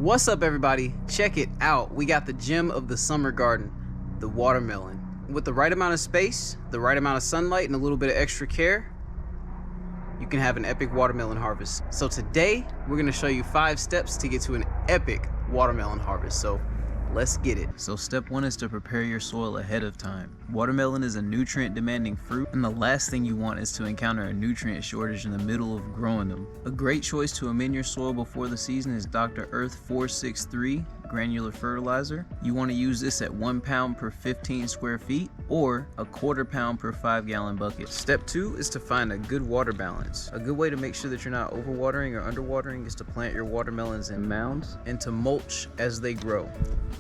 What's up, everybody? Check it out. We got the gem of the summer garden, the watermelon. With the right amount of space, the right amount of sunlight, and a little bit of extra care, you can have an epic watermelon harvest. So today, we're gonna show you 5 steps to get to an epic watermelon harvest. So let's get it. So step 1 is to prepare your soil ahead of time. Watermelon is a nutrient demanding fruit, and the last thing you want is to encounter a nutrient shortage in the middle of growing them. A great choice to amend your soil before the season is Dr. Earth 463 granular fertilizer. You want to use this at 1 pound per 15 square feet or a 1/4 pound per 5-gallon bucket. Step 2 is to find a good water balance. A good way to make sure that you're not overwatering or underwatering is to plant your watermelons in mounds and to mulch as they grow.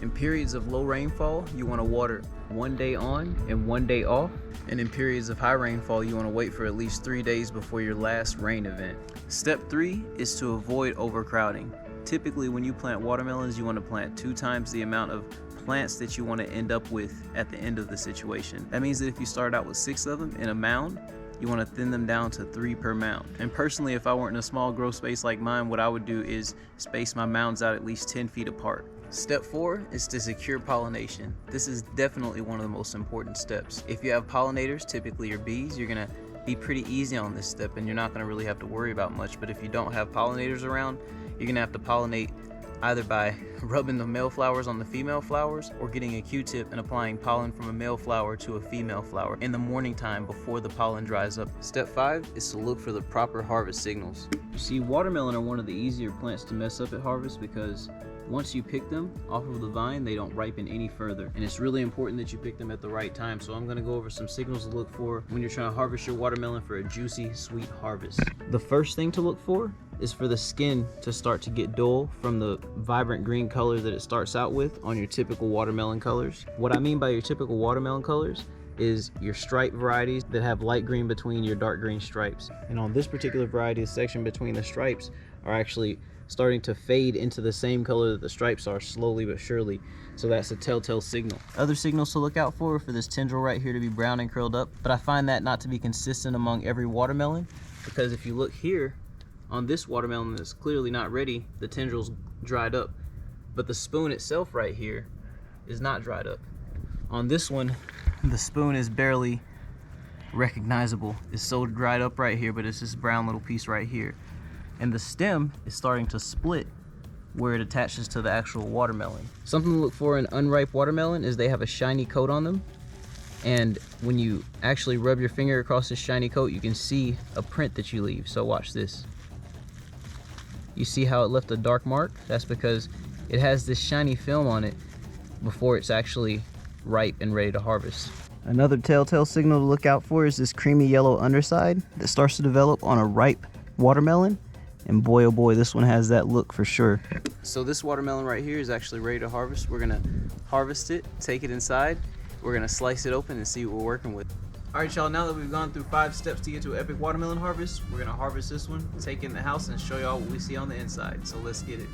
In periods of low rainfall, you want to water 1 day on and 1 day off. And in periods of high rainfall, you want to wait for at least 3 days before your last rain event. Step 3 is to avoid overcrowding. Typically, when you plant watermelons, you want to plant 2 times the amount of plants that you want to end up with at the end of the situation. That means that if you start out with 6 of them in a mound, you want to thin them down to 3 per mound. And personally, if I weren't in a small grow space like mine, what I would do is space my mounds out at least 10 feet apart. Step 4 is to secure pollination. This is definitely one of the most important steps. If you have pollinators, typically your bees, you're gonna be pretty easy on this step and you're not gonna really have to worry about much. But if you don't have pollinators around, you're gonna have to pollinate either by rubbing the male flowers on the female flowers or getting a Q-tip and applying pollen from a male flower to a female flower in the morning time before the pollen dries up. Step 5 is to look for the proper harvest signals. You see, watermelon are one of the easier plants to mess up at harvest because once you pick them off of the vine, they don't ripen any further. And it's really important that you pick them at the right time. So I'm gonna go over some signals to look for when you're trying to harvest your watermelon for a juicy, sweet harvest. The first thing to look for is for the skin to start to get dull from the vibrant green color that it starts out with on your typical watermelon colors. What I mean by your typical watermelon colors is your stripe varieties that have light green between your dark green stripes. And on this particular variety, the section between the stripes are actually starting to fade into the same color that the stripes are, slowly but surely. So that's a telltale signal. Other signals to look out for this tendril right here to be brown and curled up, but I find that not to be consistent among every watermelon, because if you look here on this watermelon that's clearly not ready, the tendril's dried up, but the spoon itself right here is not dried up. On this one, the spoon is barely recognizable. It's so dried up right here, but it's this brown little piece right here. And the stem is starting to split where it attaches to the actual watermelon. Something to look for in unripe watermelon is they have a shiny coat on them. And when you actually rub your finger across this shiny coat, you can see a print that you leave. So watch this. You see how it left a dark mark? That's because it has this shiny film on it before it's actually ripe and ready to harvest. Another telltale signal to look out for is this creamy yellow underside that starts to develop on a ripe watermelon. And boy, oh boy, this one has that look for sure. So this watermelon right here is actually ready to harvest. We're gonna harvest it, take it inside. We're gonna slice it open and see what we're working with. All right, y'all, now that we've gone through 5 steps to get to an epic watermelon harvest, we're gonna harvest this one, take it in the house, and show y'all what we see on the inside. So let's get it.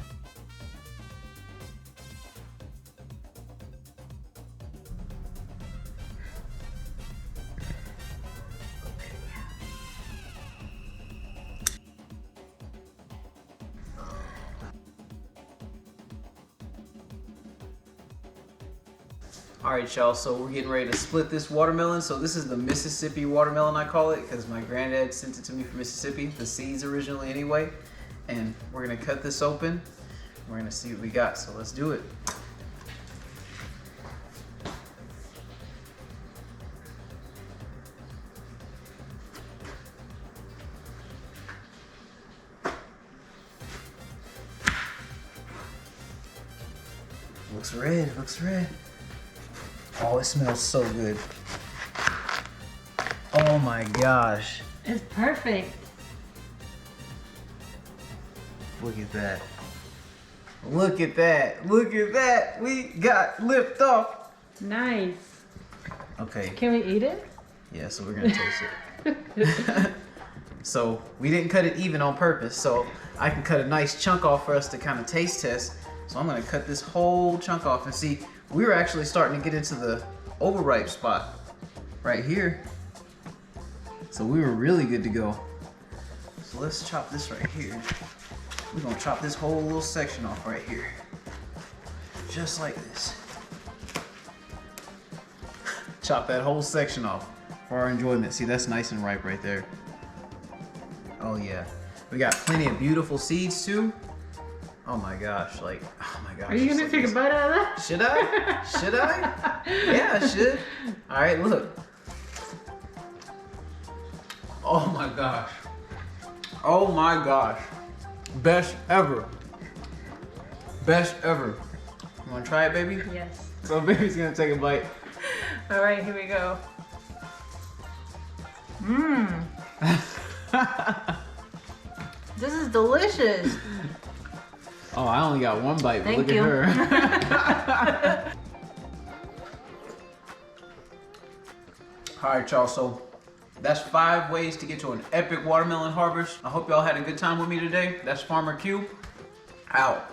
All right, y'all, so we're getting ready to split this watermelon. So this is the Mississippi watermelon, I call it, because my granddad sent it to me from Mississippi, the seeds originally anyway. And we're gonna cut this open. We're gonna see what we got, so let's do it. Looks red, looks red. Oh, it smells so good. Oh my gosh. It's perfect. Look at that. Look at that. Look at that. We got lift off. Nice. Okay. Can we eat it? Yeah, so we're gonna taste it. So we didn't cut it even on purpose, so I can cut a nice chunk off for us to kind of taste test. So I'm gonna cut this whole chunk off and see. We were actually starting to get into the overripe spot right here. So we were really good to go. So let's chop this right here. We're gonna chop this whole little section off right here. Just like this. Chop that whole section off for our enjoyment. See, that's nice and ripe right there. Oh yeah. We got plenty of beautiful seeds too. Oh my gosh, like, oh my gosh. Are you gonna take a bite out of that? Should I? Should I? Yeah, I should. All right, look. Oh my gosh. Oh my gosh. Best ever. Best ever. You wanna try it, baby? Yes. So baby's gonna take a bite. All right, here we go. Mmm. This is delicious. Oh, I only got one bite, but Thank look you. at her. All right, y'all, so that's 5 ways to get to an epic watermelon harvest. I hope y'all had a good time with me today. That's FarmerQ, out.